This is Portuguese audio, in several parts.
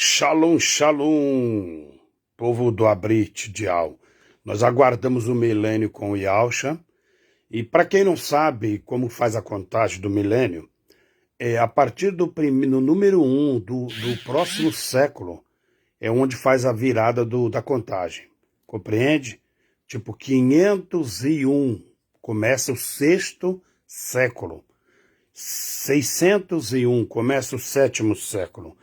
Shalom, shalom, povo do Abrit Dial. Nós aguardamos o milênio com o Yahusha. E para quem não sabe como faz a contagem do milênio, a partir no número 1 do próximo século é onde faz a virada da contagem. Compreende? Tipo 501 começa o sexto século. 601 começa o sétimo século.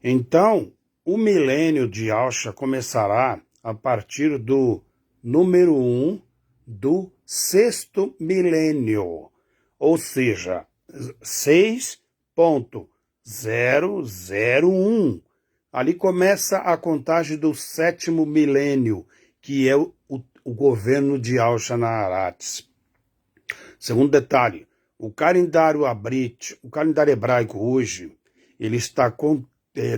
Então, o milênio de Yahusha começará a partir do número 1 do sexto milênio, ou seja, 6.001. Ali começa a contagem do sétimo milênio, que é o governo de Yahusha na Arates. Segundo detalhe, o calendário Abrit, o calendário hebraico hoje, ele está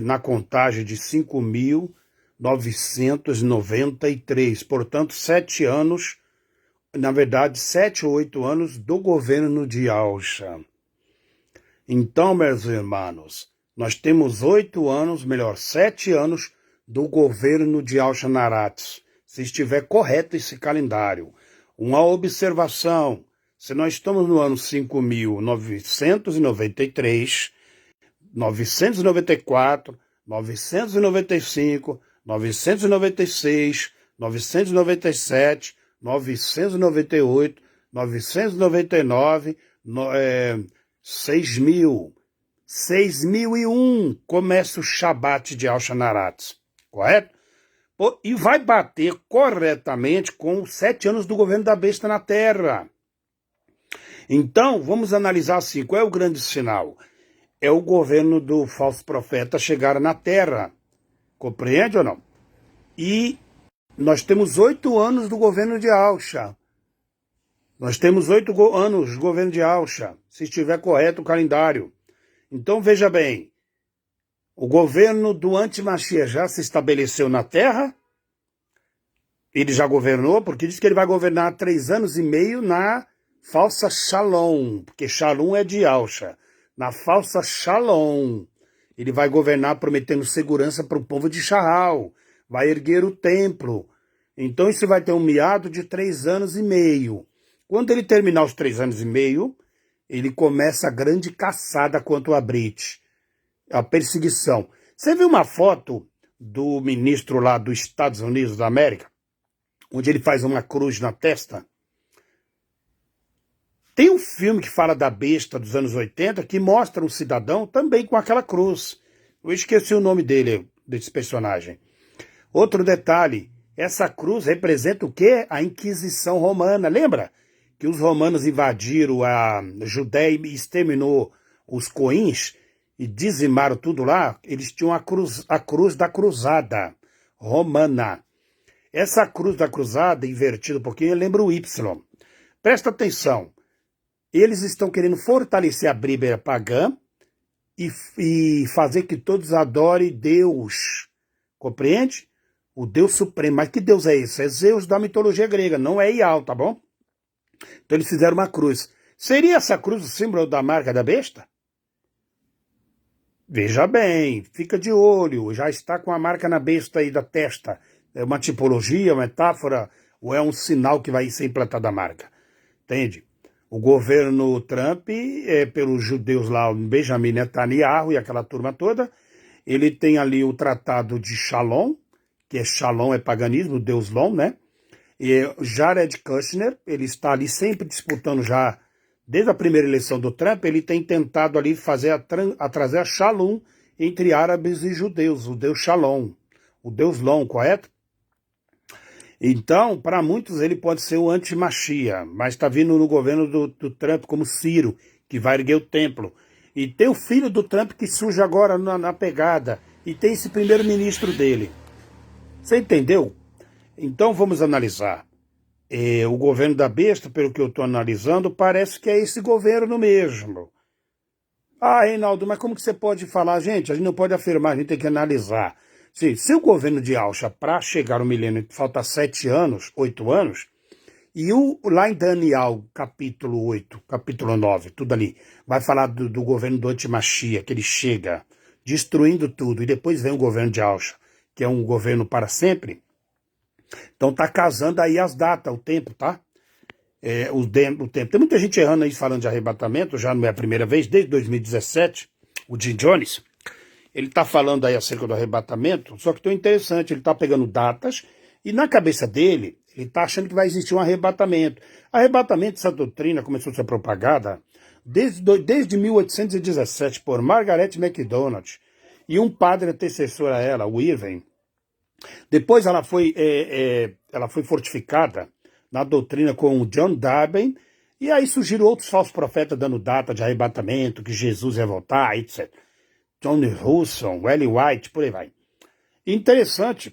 na contagem de 5.993, portanto 7 anos, na verdade 7 ou 8 anos do governo de Yahusha. Então, meus irmãos, nós temos 7 anos do governo de Yahusha na Arates, se estiver correto esse calendário. Uma observação, se nós estamos no ano 5.993, 994, 995, 996, 997, 998, 999, 6.000, 6.001 começa o Shabat de Yahusha na Arates, correto? E vai bater corretamente com os 7 anos do governo da besta na Terra. Então, vamos analisar assim, qual é o grande sinal? É o governo do falso profeta chegar na Terra. Compreende ou não? E nós temos 8 anos do governo de Yahusha. Nós temos 8 anos do governo de Yahusha, se estiver correto o calendário. Então veja bem, o governo do anti-Mashiach já se estabeleceu na Terra? Ele já governou, porque diz que ele vai governar 3 anos e meio na falsa Shalom, porque Shalom é de Yahusha. Na falsa Shalom, ele vai governar prometendo segurança para o povo de Israel, vai erguer o templo. Então isso vai ter um miado de 3 anos e meio. Quando ele terminar os 3 anos e meio, ele começa a grande caçada contra o Abrit, a perseguição. Você viu uma foto do ministro lá dos Estados Unidos da América, onde ele faz uma cruz na testa? Tem um filme que fala da besta dos anos 80 que mostra um cidadão também com aquela cruz. Eu esqueci o nome dele, desse personagem. Outro detalhe, essa cruz representa o quê? A Inquisição Romana. Lembra que os romanos invadiram a Judéia e exterminou os coins e dizimaram tudo lá? Eles tinham a cruz da cruzada romana. Essa cruz da cruzada, invertida um pouquinho, lembra o Y. Presta atenção. Eles estão querendo fortalecer a Bíblia pagã e fazer que todos adorem Deus. Compreende? O Deus Supremo. Mas que Deus é esse? É Zeus da mitologia grega, não é Ial, tá bom? Então eles fizeram uma cruz. Seria essa cruz o símbolo da marca da besta? Veja bem, fica de olho, já está com a marca na besta aí da testa. É uma tipologia, uma metáfora, ou é um sinal que vai ser implantada a marca? Entende? O governo Trump, pelos judeus lá, o Benjamin Netanyahu e aquela turma toda, ele tem ali o tratado de Shalom, que é Shalom, é paganismo, Deus Lom, né? E Jared Kushner, ele está ali sempre disputando já, desde a primeira eleição do Trump, ele tem tentado ali trazer a Shalom entre árabes e judeus, o Deus Shalom, o Deus Lom, correto? Então, para muitos ele pode ser o anti-Mashiach, mas está vindo no governo do Trump como Ciro, que vai erguer o templo. E tem o filho do Trump que surge agora na pegada, e tem esse primeiro-ministro dele. Você entendeu? Então vamos analisar. O governo da besta, pelo que eu estou analisando, parece que é esse governo mesmo. Ah, Reinaldo, mas como que você pode falar? Gente, a gente não pode afirmar, a gente tem que analisar. Se o governo de Yahusha, para chegar ao milênio, falta 7 anos, 8 anos, e lá em Daniel, capítulo 8, capítulo 9, tudo ali, vai falar do governo do anti-Mashiach, que ele chega, destruindo tudo, e depois vem o governo de Ausha, que é um governo para sempre. Então tá casando aí as datas, o tempo, tá? O tempo. Tem muita gente errando aí falando de arrebatamento, já não é a primeira vez, desde 2017, o Jim Jones, ele tá falando aí acerca do arrebatamento, só que tão interessante, ele tá pegando datas, e na cabeça dele, ele tá achando que vai existir um arrebatamento. Arrebatamento, essa doutrina começou a ser propagada desde 1817 por Margaret MacDonald, e um padre antecessor a ela, o Irving. Depois ela foi fortificada na doutrina com o John Darby, e aí surgiram outros falsos profetas dando data de arrebatamento, que Jesus ia voltar, etc. John Husson, Ellen White, por aí vai. Interessante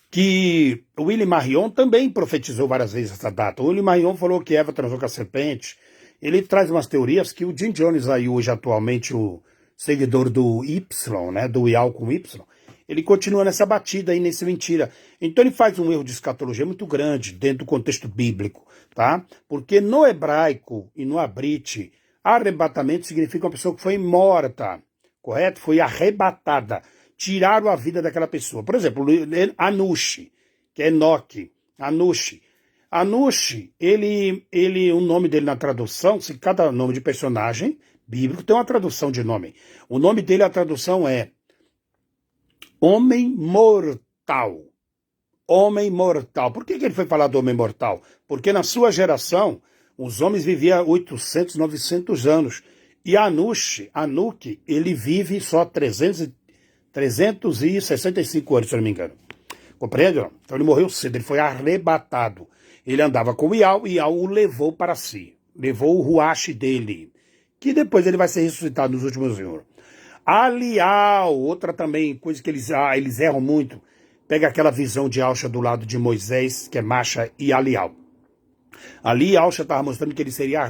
que o Willie Marion também profetizou várias vezes essa data. O Willie Marion falou que Eva transou com a serpente. Ele traz umas teorias que o Jim Jones aí hoje atualmente, o seguidor do Y, né, do IAL com Y, ele continua nessa batida aí, nessa mentira. Então ele faz um erro de escatologia muito grande dentro do contexto bíblico, tá? Porque no hebraico e no abrite, arrebatamento significa uma pessoa que foi morta, correto? Foi arrebatada, tiraram a vida daquela pessoa. Por exemplo, Anushi, que é Enoque, Anushi. Anushi, o nome dele na tradução, se cada nome de personagem bíblico tem uma tradução de nome. O nome dele, a tradução é Homem Mortal. Homem Mortal. Por que ele foi falar do Homem Mortal? Porque na sua geração, os homens viviam 800, 900 anos. E Anuki, ele vive só 365 anos, se eu não me engano. Compreende? Então ele morreu cedo, ele foi arrebatado. Ele andava com o Ial o levou para si. Levou o ruache dele, que depois ele vai ser ressuscitado nos últimos anos. Alial, outra também, coisa que eles erram muito. Pega aquela visão de Ausha do lado de Moisés, que é Masha e Alial. Ali Ausha estava mostrando que ele seria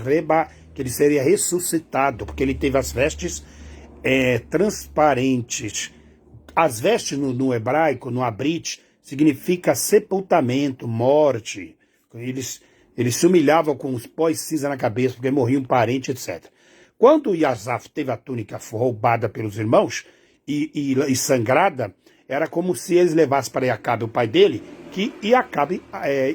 ressuscitado, porque ele teve as vestes transparentes. As vestes no hebraico, no abrit, significa sepultamento, morte. Eles se humilhavam com os pós cinza na cabeça, porque morria um parente, etc. Quando Yazaf teve a túnica roubada pelos irmãos e sangrada, era como se eles levassem para Iacabe, o pai dele, que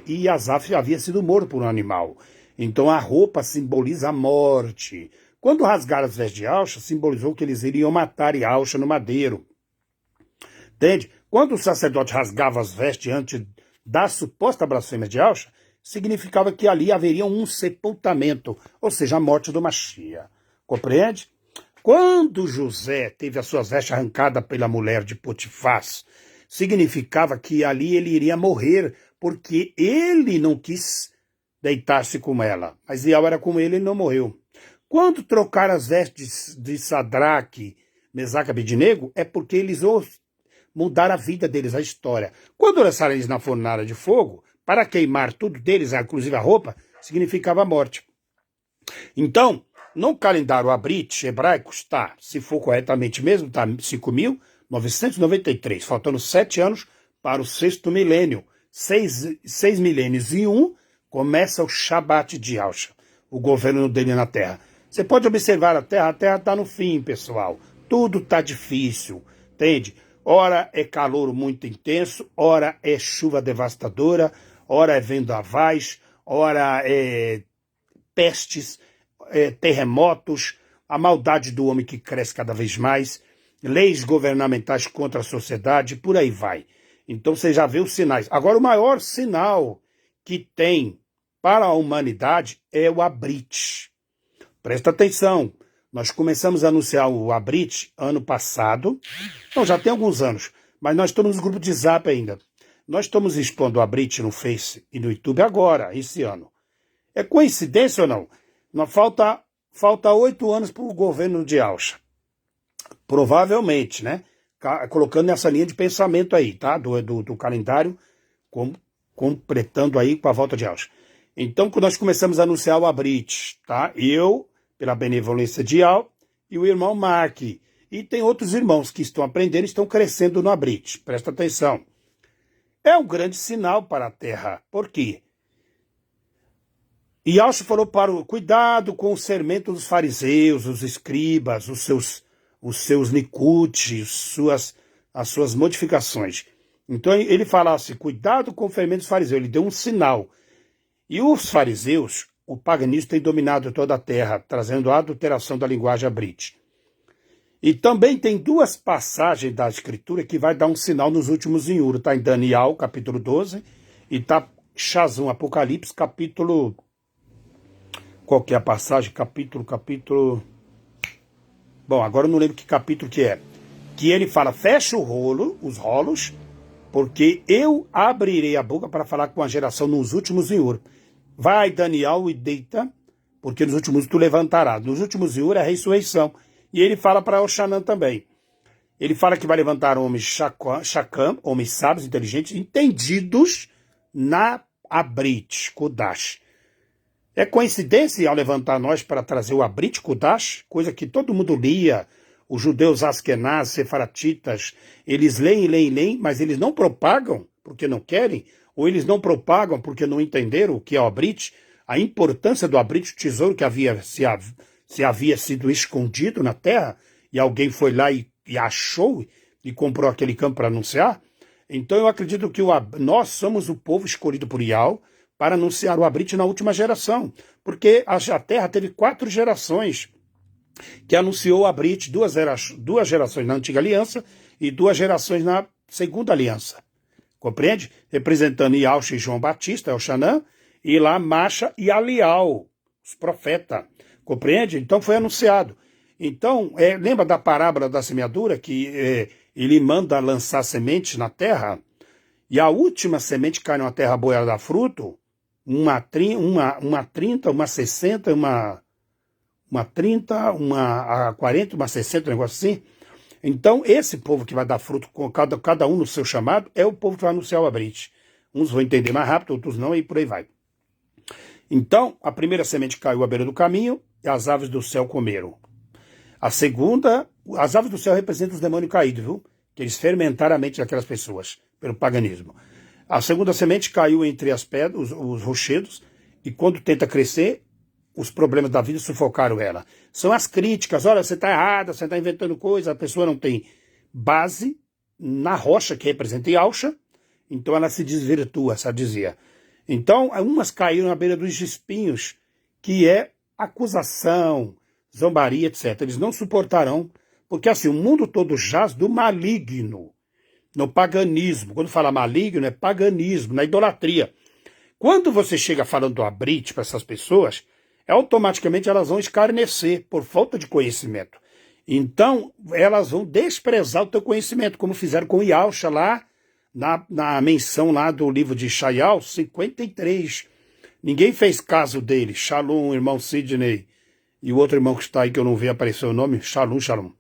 Yazaf havia sido morto por um animal. Então a roupa simboliza a morte. Quando rasgaram as vestes de Ausha, simbolizou que eles iriam matar Ausha no madeiro. Entende? Quando o sacerdote rasgava as vestes diante da suposta blasfêmia de Ausha, significava que ali haveria um sepultamento, ou seja, a morte do Mashiach. Compreende? Quando José teve as suas vestes arrancadas pela mulher de Potifar, significava que ali ele iria morrer, porque ele não quis deitar-se com ela. Mas Ial era com ele e não morreu. Quando trocaram as vestes de Sadraque, Mesaque e Abednego, é porque eles mudaram a vida deles, a história. Quando lançaram eles na fornalha de fogo, para queimar tudo deles, inclusive a roupa, significava a morte. Então, no calendário abrit hebraico está, se for corretamente mesmo, está 5.993, faltando 7 anos para o 6º milênio. 6 milênios e 1 começa o Shabat de Ausha, o governo dele na Terra. Você pode observar a Terra está no fim, pessoal. Tudo está difícil, entende? Ora é calor muito intenso, ora é chuva devastadora, ora é vendavais, ora é pestes, terremotos, a maldade do homem que cresce cada vez mais, leis governamentais contra a sociedade, por aí vai. Então você já vê os sinais. Agora, o maior sinal que tem para a humanidade é o Abrit. Presta atenção, nós começamos a anunciar o Abrit ano passado, então já tem alguns anos, mas nós estamos no grupo de Zap ainda. Nós estamos expondo o Abrit no Face e no YouTube agora, esse ano. É coincidência ou não? Falta 8 anos para o governo de Ausha. Provavelmente, né? Colocando nessa linha de pensamento aí, tá? Do calendário, completando aí com a volta de Ausha. Então, quando nós começamos a anunciar o Abrit, tá? Eu, pela benevolência de Al, e o irmão Mark. E tem outros irmãos que estão aprendendo e estão crescendo no Abrit. Presta atenção. É um grande sinal para a Terra. Por quê? E Ausha falou cuidado com o sermento dos fariseus, os escribas, os os seus Nicut, as suas modificações. Então ele fala assim, cuidado com o fermento dos fariseus, ele deu um sinal. E os fariseus, o paganismo tem dominado toda a terra, trazendo a adulteração da linguagem abrite. E também tem duas passagens da Escritura que vai dar um sinal nos últimos vinhos. Está em Daniel, capítulo 12, e está Shazum, Apocalipse, capítulo... Qual que é a passagem? Capítulo... Bom, agora eu não lembro que capítulo que é. Que ele fala, fecha o rolo, os rolos, porque eu abrirei a boca para falar com a geração nos últimos vinhos. Vai, Daniel, e deita, porque nos últimos tu levantarás. Nos últimos vinhos é a ressurreição. E ele fala para Oxanã também. Ele fala que vai levantar homens Shakam, homens sábios, inteligentes, entendidos na Abrit, Kodash. É coincidência ao levantar nós para trazer o Abrit, Kodash, coisa que todo mundo lia, os judeus Askenaz, Sefaratitas, eles leem, mas eles não propagam porque não querem, ou eles não propagam porque não entenderam o que é o Abrit, a importância do Abrit, o tesouro que se havia sido escondido na terra, e alguém foi lá e achou e comprou aquele campo para anunciar. Então eu acredito que nós somos o povo escolhido por Yahweh para anunciar o Abrit na última geração, porque a terra teve 4 gerações que anunciou o Abrit, 2 gerações na antiga aliança e 2 gerações na segunda aliança. Compreende? Representando Yaush e João Batista, Elxanã, e lá Macha e Alial, os profetas. Compreende? Então foi anunciado. Então, lembra da parábola da semeadura, que ele manda lançar sementes na terra, e a última semente cai numa terra boa e dá fruto, uma 30, uma 60, uma 30, uma 40, uma 60, um negócio assim. Então, esse povo que vai dar fruto, com cada um no seu chamado, é o povo que vai anunciar o Abrit. Uns vão entender mais rápido, outros não, e por aí vai. Então, a primeira semente caiu à beira do caminho, e as aves do céu comeram. A segunda, as aves do céu representam os demônios caídos, viu? Que eles fermentaram a mente daquelas pessoas, pelo paganismo. A segunda semente caiu entre as pedras, os rochedos, e quando tenta crescer, os problemas da vida sufocaram ela. São as críticas, olha, você está errada, você está inventando coisa, a pessoa não tem base na rocha que representa Yahusha, então ela se desvirtua, essa dizia. Então, umas caíram na beira dos espinhos, que é acusação, zombaria, etc. Eles não suportarão, porque assim, o mundo todo jaz do maligno, no paganismo. Quando fala maligno, é paganismo, na idolatria. Quando você chega falando do Abrit para essas pessoas, automaticamente elas vão escarnecer por falta de conhecimento. Então, elas vão desprezar o teu conhecimento, como fizeram com Yahusha lá, na menção lá do livro de Shaial 53. Ninguém fez caso dele. Shalom, o irmão Sidney, e o outro irmão que está aí, que eu não vi aparecer o nome, Shalom.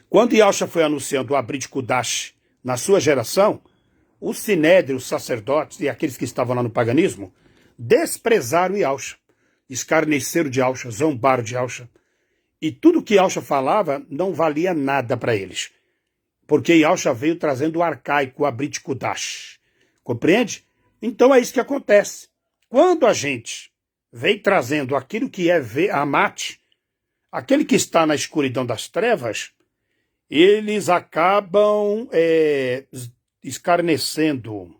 Quando Yahusha foi anunciando o Abrit Kodash na sua geração, os sinédrios, os sacerdotes e aqueles que estavam lá no paganismo, desprezaram Yahusha, escarneceram de Yahusha, zombaram de Yahusha. E tudo que Yahusha falava não valia nada para eles. Porque Yahusha veio trazendo o arcaico, o Abrit Kodash. Compreende? Então é isso que acontece. Quando a gente vem trazendo aquilo que é Amat, aquele que está na escuridão das trevas, eles acabam escarnecendo.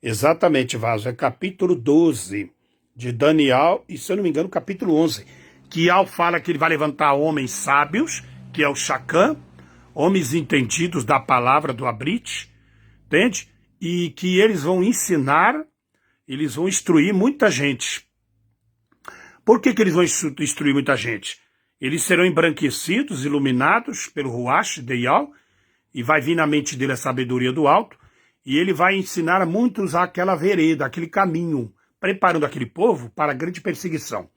Exatamente, Vaso. É capítulo 12 de Daniel, e se eu não me engano, capítulo 11. Que Yahweh fala que ele vai levantar homens sábios, que é o Shakam, homens entendidos da palavra do Abrit, entende? E que eles vão ensinar, eles vão instruir muita gente. Por que eles vão instruir muita gente? Eles serão embranquecidos, iluminados pelo Ruach de Yahweh, e vai vir na mente dele a sabedoria do alto, e ele vai ensinar a muitos aquela vereda, aquele caminho, preparando aquele povo para a grande perseguição.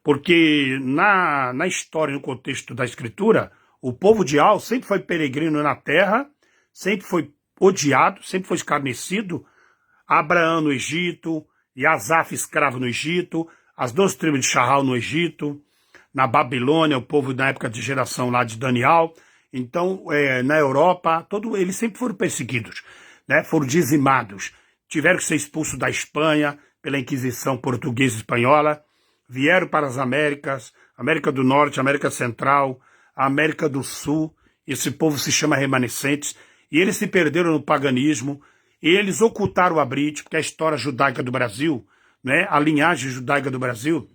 Porque na história, no contexto da Escritura, o povo de Yahweh sempre foi peregrino na terra, sempre foi odiado, sempre foi escarnecido. Abraão no Egito, Yazaf escravo no Egito, as 12 tribos de Shahal no Egito, na Babilônia, o povo na época de geração lá de Daniel. Então, na Europa, eles sempre foram perseguidos, né? Foram dizimados. Tiveram que ser expulsos da Espanha pela Inquisição portuguesa e espanhola. Vieram para as Américas, América do Norte, América Central, a América do Sul. Esse povo se chama remanescentes, e eles se perderam no paganismo, e eles ocultaram o Abrite, porque a história judaica do Brasil, né, a linhagem judaica do Brasil,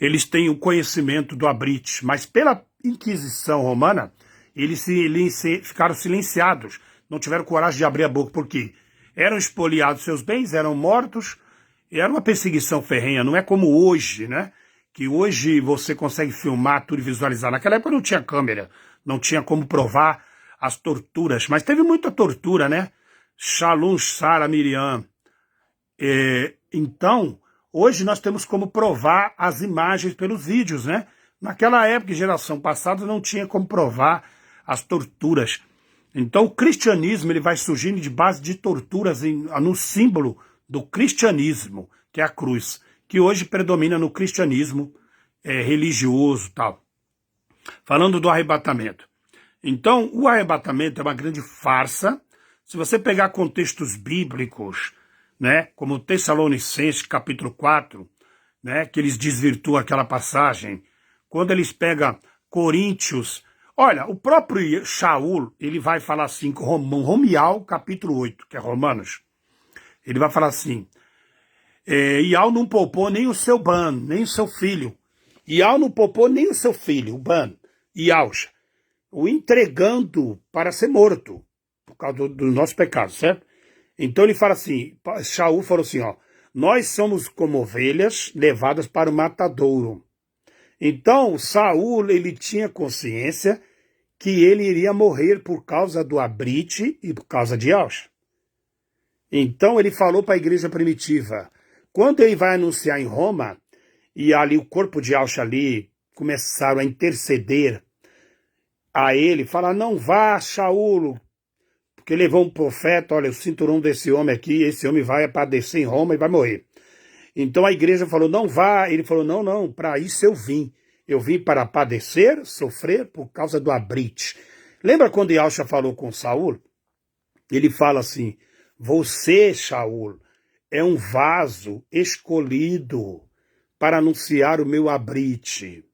eles têm o conhecimento do Abrite, mas pela Inquisição Romana, eles ficaram silenciados, não tiveram coragem de abrir a boca, porque eram expoliados seus bens, eram mortos, era uma perseguição ferrenha, não é como hoje, né? Que hoje você consegue filmar tudo e visualizar. Naquela época não tinha câmera, não tinha como provar as torturas, mas teve muita tortura, né? Shalom, Sara, Miriam. Então, hoje nós temos como provar as imagens pelos vídeos, né? Naquela época, geração passada, não tinha como provar as torturas. Então, o cristianismo ele vai surgindo de base de torturas no símbolo do cristianismo, que é a cruz, que hoje predomina no cristianismo religioso e tal. Falando do arrebatamento. Então, o arrebatamento é uma grande farsa. Se você pegar contextos bíblicos, né, como Tessalonicenses, capítulo 4, né, que eles desvirtuam aquela passagem, quando eles pegam Coríntios, olha, o próprio Shaul, ele vai falar assim, com Romial, capítulo 8, que é Romanos, ele vai falar assim, Ial não poupou nem o seu Ban, nem o seu filho. Ial não poupou nem o seu filho, o Ban, Ialcha, o entregando para ser morto, por causa do nosso pecado, certo? Então ele fala assim, Shaul falou assim, ó, nós somos como ovelhas levadas para o matadouro. Então Saul, ele tinha consciência que ele iria morrer por causa do Abrite e por causa de Alcha. Então ele falou para a igreja primitiva, quando ele vai anunciar em Roma, e ali o corpo de Alcha ali começaram a interceder a ele, falar, não vá, Shaul, porque levou um profeta, olha, o cinturão desse homem aqui, esse homem vai padecer em Roma e vai morrer. Então a igreja falou, não vá, ele falou, não, para isso eu vim para padecer, sofrer por causa do Abrite. Lembra quando Yahshua falou com Saul? Ele fala assim, você, Shaul, é um vaso escolhido para anunciar o meu Abrite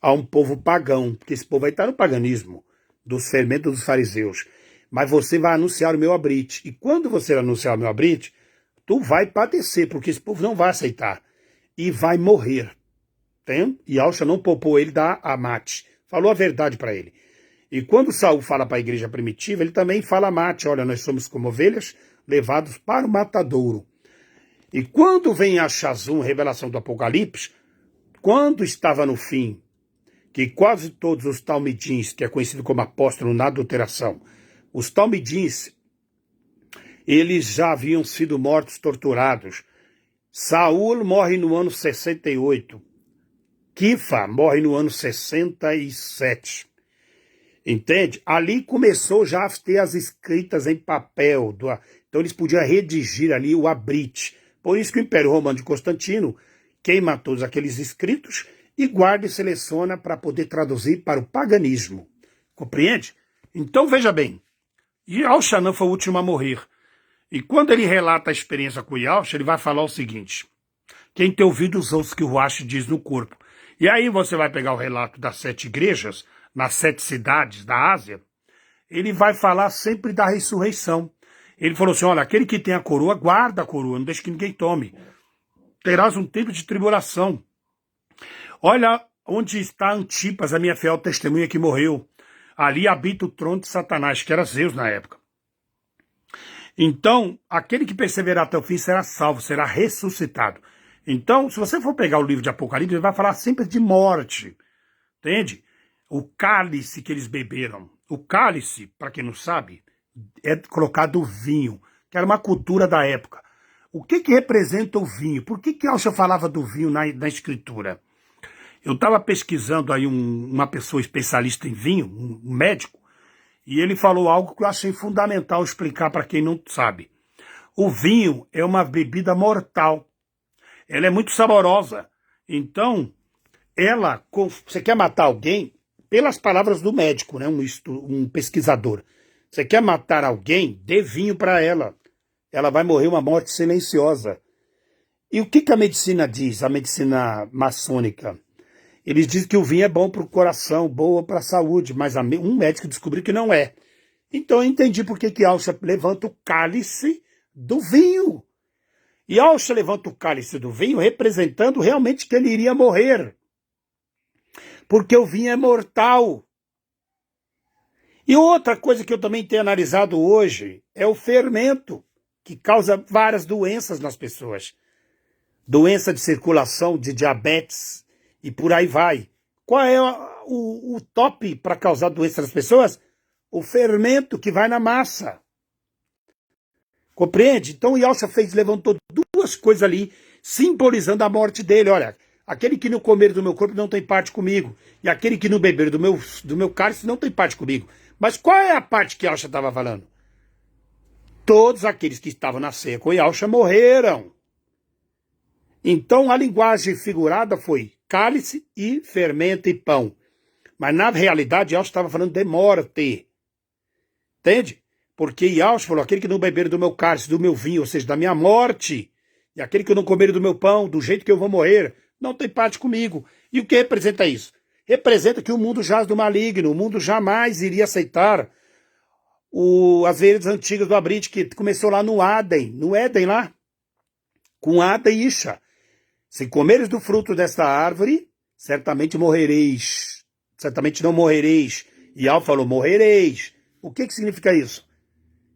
a um povo pagão, porque esse povo vai estar no paganismo, dos fermentos dos fariseus. Mas você vai anunciar o meu Abrite. E quando você anunciar o meu Abrite, tu vai padecer, porque esse povo não vai aceitar. E vai morrer. Tem? E Alcha não poupou ele da amate. Falou a verdade para ele. E quando Saul fala para a igreja primitiva, ele também fala amate. Olha, nós somos como ovelhas levados para o matadouro. E quando vem a Shazum, revelação do Apocalipse, quando estava no fim, que quase todos os talmidins, que é conhecido como apóstolo na adulteração, os talmidins, eles já haviam sido mortos, torturados. Saul morre no ano 68. Kifa morre no ano 67. Entende? Ali começou já a ter as escritas em papel. Então eles podiam redigir ali o Abrite. Por isso que o Império Romano de Constantino queima todos aqueles escritos e guarda e seleciona para poder traduzir para o paganismo. Compreende? Então veja bem. Yahshua foi o último a morrer. E quando ele relata a experiência com Yahshua, ele vai falar o seguinte. Quem tem ouvido os ouça que o Ruach diz no corpo. E aí você vai pegar o relato das 7 igrejas, nas 7 cidades da Ásia, ele vai falar sempre da ressurreição. Ele falou assim, olha, aquele que tem a coroa, guarda a coroa, não deixe que ninguém tome. Terás um tempo de tribulação. Olha onde está Antipas, a minha fiel testemunha que morreu. Ali habita o trono de Satanás, que era Zeus na época. Então, aquele que perseverar até o fim será salvo, será ressuscitado. Então, se você for pegar o livro de Apocalipse, ele vai falar sempre de morte. Entende? O cálice que eles beberam. O cálice, para quem não sabe, é colocado vinho, que era uma cultura da época. O que representa o vinho? Por que Yahshua falava do vinho na escritura? Eu estava pesquisando aí uma pessoa especialista em vinho, um médico, e ele falou algo que eu achei fundamental explicar para quem não sabe. O vinho é uma bebida mortal. Ela é muito saborosa. Então, você quer matar alguém, pelas palavras do médico, né, um pesquisador. Você quer matar alguém, dê vinho para ela. Ela vai morrer uma morte silenciosa. E o que a medicina diz, a medicina maçônica? Eles dizem que o vinho é bom para o coração, boa para a saúde, mas um médico descobriu que não é. Então eu entendi por que Yahshua levanta o cálice do vinho. E Yahshua levanta o cálice do vinho representando realmente que ele iria morrer. Porque o vinho é mortal. E outra coisa que eu também tenho analisado hoje é o fermento, que causa várias doenças nas pessoas. Doença de circulação, de diabetes e por aí vai. Qual é o top para causar doença nas pessoas? O fermento que vai na massa. Compreende? Então o Yahshua levantou duas coisas ali, simbolizando a morte dele. Olha, aquele que não comer do meu corpo não tem parte comigo. E aquele que não beber do meu cálice não tem parte comigo. Mas qual é a parte que Yahshua estava falando? Todos aqueles que estavam na ceia com Yahshua morreram. Então a linguagem figurada foi cálice e fermento e pão. Mas na realidade Yahshua estava falando de morte. Entende? Porque Yahshua falou, aquele que não beber do meu cálice, do meu vinho, ou seja, da minha morte, e aquele que não comer do meu pão, do jeito que eu vou morrer, não tem parte comigo. E o que representa isso? Representa que o mundo jaz do maligno, o mundo jamais iria aceitar as veredas antigas do Abrit, que começou lá no Éden lá, com Ada e Isha. Se comeres do fruto desta árvore, certamente morrereis. Certamente não morrereis. E Yahweh falou, morrereis. O que significa isso?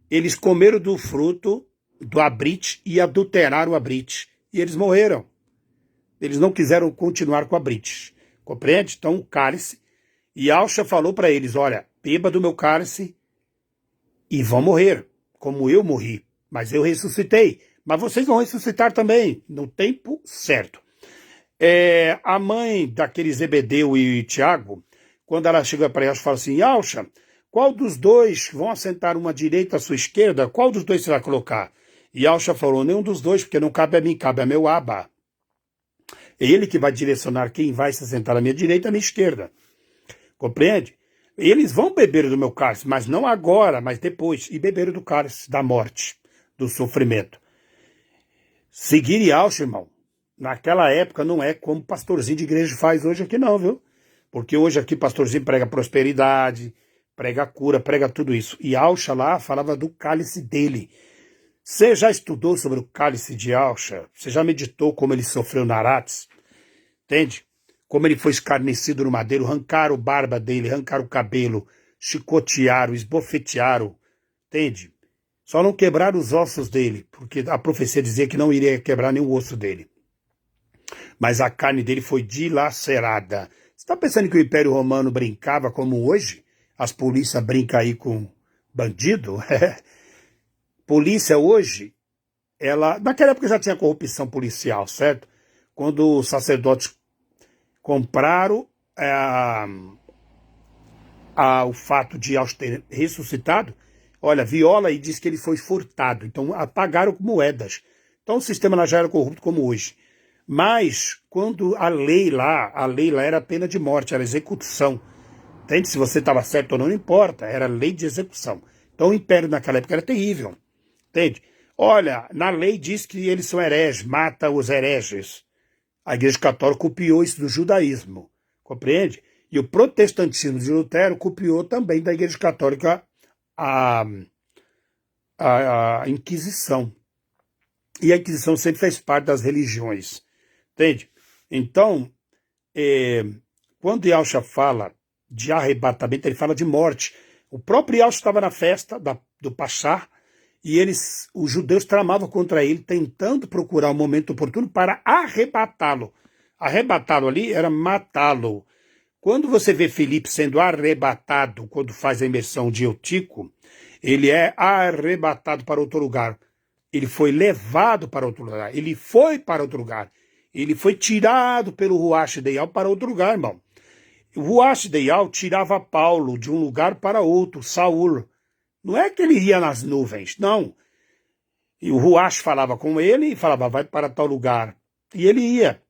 Eles comeram do fruto do Abrit e adulteraram o Abrit. E eles morreram. Eles não quiseram continuar com o Abrit. Compreende? Então, o cálice. E Yahshua falou para eles, olha, beba do meu cálice e vão morrer, como eu morri. Mas eu ressuscitei. Mas vocês vão ressuscitar também, no tempo certo. A mãe daquele Zebedeu e Tiago, quando ela chega para Yahshua e fala assim, Yahshua, qual dos dois vão assentar uma direita à sua esquerda? Qual dos dois você vai colocar? E Yahshua falou, nenhum dos dois, porque não cabe a mim, cabe a meu Abba. É ele que vai direcionar quem vai se sentar à minha direita e à minha esquerda. Compreende? Eles vão beber do meu cálice, mas não agora, mas depois. E beberam do cálice da morte, do sofrimento. Seguir Yahshua, irmão, naquela época não é como pastorzinho de igreja faz hoje aqui não, viu? Porque hoje aqui pastorzinho prega prosperidade, prega cura, prega tudo isso. E Yahshua lá falava do cálice dele. Você já estudou sobre o cálice de Yahshua? Você já meditou como ele sofreu Narates? Entende? Como ele foi escarnecido no madeiro, arrancaram a barba dele, arrancaram o cabelo, chicotearam, esbofetearam. Entende? Só não quebraram os ossos dele, porque a profecia dizia que não iria quebrar nenhum osso dele. Mas a carne dele foi dilacerada. Você está pensando que o Império Romano brincava como hoje? As polícias brincam aí com bandido? Polícia hoje, naquela época já tinha corrupção policial, certo? Quando os sacerdotes compraram o fato de Yahshua ter ressuscitado, olha, viola e diz que ele foi furtado. Então, pagaram com moedas. Então, o sistema lá já era corrupto como hoje. Mas, quando a lei lá era pena de morte, era execução. Entende? Se você estava certo ou não, não importa. Era lei de execução. Então, o império naquela época era terrível. Entende? Olha, na lei diz que eles são hereges, mata os hereges. A Igreja Católica copiou isso do judaísmo. Compreende? E o protestantismo de Lutero copiou também da Igreja Católica a Inquisição. E a Inquisição sempre fez parte das religiões. Entende? Então, quando Yahshua fala de arrebatamento, ele fala de morte. O próprio Yahshua estava na festa do Pachá, e os judeus tramavam contra ele, tentando procurar o momento oportuno para arrebatá-lo. Arrebatá-lo ali era matá-lo. Quando você vê Filipe sendo arrebatado, quando faz a imersão de Eutico, ele é arrebatado para outro lugar. Ele foi levado para outro lugar. Ele foi para outro lugar. Ele foi tirado pelo Ruach Deyal para outro lugar, irmão. O Ruach Deyal tirava Paulo de um lugar para outro, Saul. Não é que ele ia nas nuvens, não. E o Ruach falava com ele e falava, vai para tal lugar. E ele ia.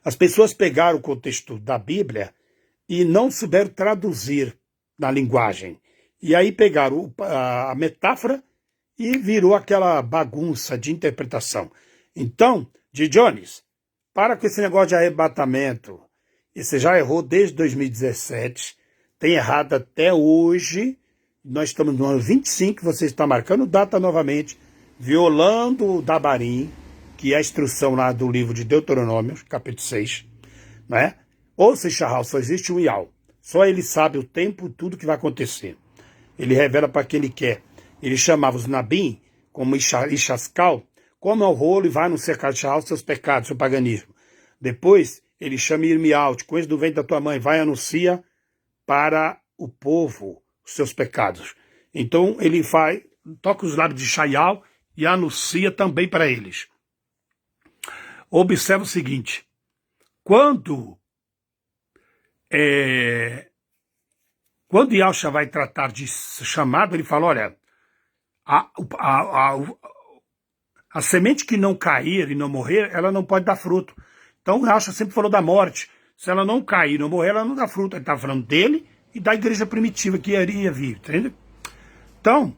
As pessoas pegaram o contexto da Bíblia e não souberam traduzir na linguagem. E aí pegaram a metáfora e virou aquela bagunça de interpretação. Então, G. Jones, para com esse negócio de arrebatamento. E você já errou desde 2017, tem errado até hoje. Nós estamos no ano 25, você está marcando data novamente, violando o Dabarim, que é a instrução lá do livro de Deuteronômio, capítulo 6, né? Ou se Shahal, só existe um Ial. Só ele sabe o tempo, tudo que vai acontecer. Ele revela para quem ele quer. Ele chamava os Nabim, como Ixascal, come ao rolo e vai anunciar Shahal seus pecados, seu paganismo. Depois, ele chama Irmial, te conheço do ventre da tua mãe, vai e anuncia para o povo os seus pecados. Então, ele toca os lábios de Shaial e anuncia também para eles. Observa o seguinte, quando Yahshua vai tratar de chamado, ele fala, olha, a semente que não cair e não morrer, ela não pode dar fruto. Então o Yahshua sempre falou da morte. Se ela não cair e não morrer, ela não dá fruto. Ele estava falando dele e da igreja primitiva que iria vir, entende? Então,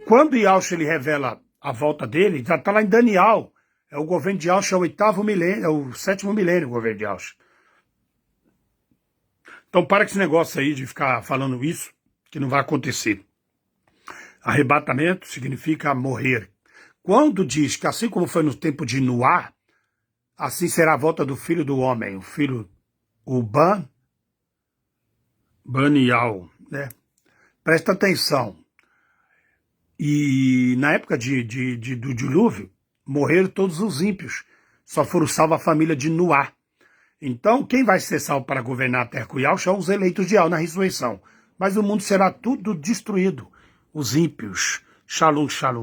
quando Yahshua ele revela a volta dele, já está lá em Daniel. É o governo de Yahshua, é o 8º milênio, é o 7º milênio o governo de Yahshua. Então para com esse negócio aí de ficar falando isso, que não vai acontecer. Arrebatamento significa morrer. Quando diz que assim como foi no tempo de Noá, assim será a volta do filho do homem, o filho, o Banial, né? Presta atenção. E na época do dilúvio, morreram todos os ímpios. Só foram salvos a família de Noá. Então, quem vai ser salvo para governar a terra com Yahshua são os eleitos de Yahweh na ressurreição. Mas o mundo será tudo destruído. Os ímpios. Shalom, shalom.